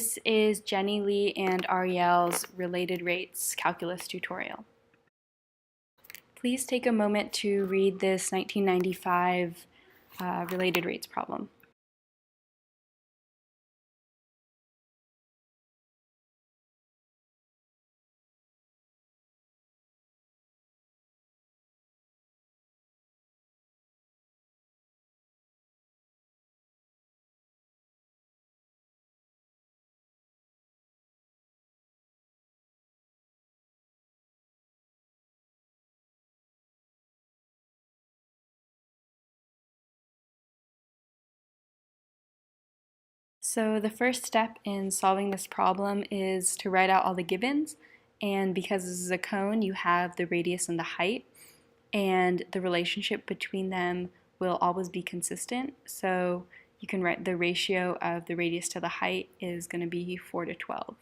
This is Jenny Lee and Ariel's related rates calculus tutorial. Please take a moment to read this 1995 related rates problem. So the first step in solving this problem is to write out all the givens, and because this is a cone, you have the radius and the height, and the relationship between them will always be consistent. So you can write the ratio of the radius to the height is going to be 4 to 12,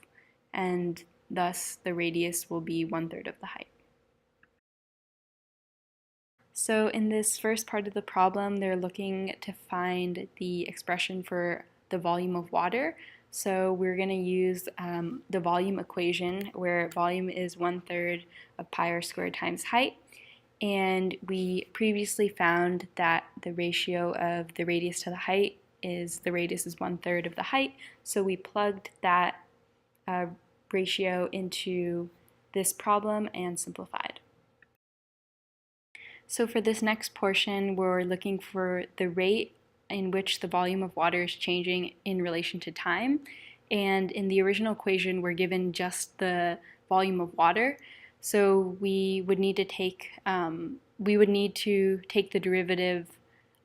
and thus the radius will be 1/3 of the height. So in this first part of the problem, they're looking to find the expression for the volume of water. So we're going to use the volume equation, where volume is 1/3 of pi r squared times height. And we previously found that the ratio of the radius to the height is the radius is 1/3 of the height. So we plugged that ratio into this problem and simplified. So for this next portion, we're looking for the rate in which the volume of water is changing in relation to time. And in the original equation, we're given just the volume of water. So we would need to take the derivative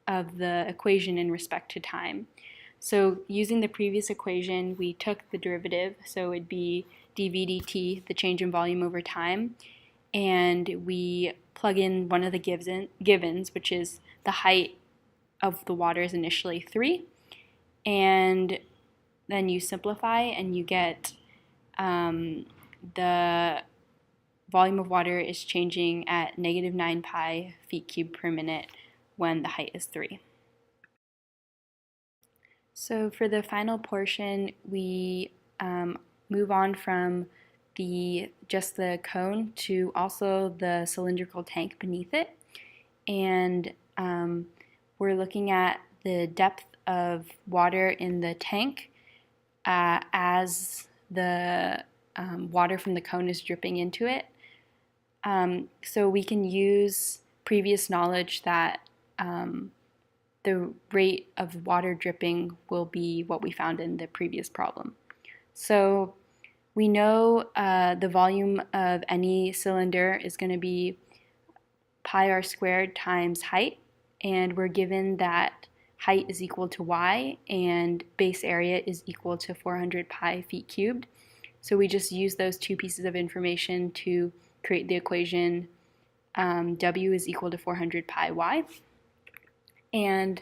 of the equation in respect to time. So using the previous equation, we took the derivative, so it'd be dv dt, the change in volume over time, and we plug in one of the givens, which is the height of the water is initially 3, and then you simplify and you get the volume of water is changing at -9 pi feet cubed per minute when the height is 3. So for the final portion, we move on from just the cone to also the cylindrical tank beneath it, and we're looking at the depth of water in the tank as the water from the cone is dripping into it. So we can use previous knowledge that the rate of water dripping will be what we found in the previous problem. So we know the volume of any cylinder is going to be pi r squared times height, and we're given that height is equal to y and base area is equal to 400 pi feet cubed. So we just use those two pieces of information to create the equation W is equal to 400 pi y. And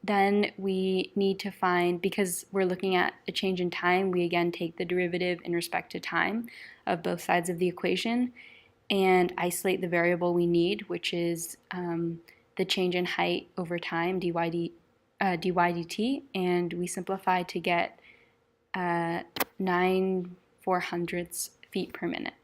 then we need to find, because we're looking at a change in time, we again take the derivative in respect to time of both sides of the equation and isolate the variable we need, which is the change in height over time, dy dt, and we simplify to get 9/400 feet per minute.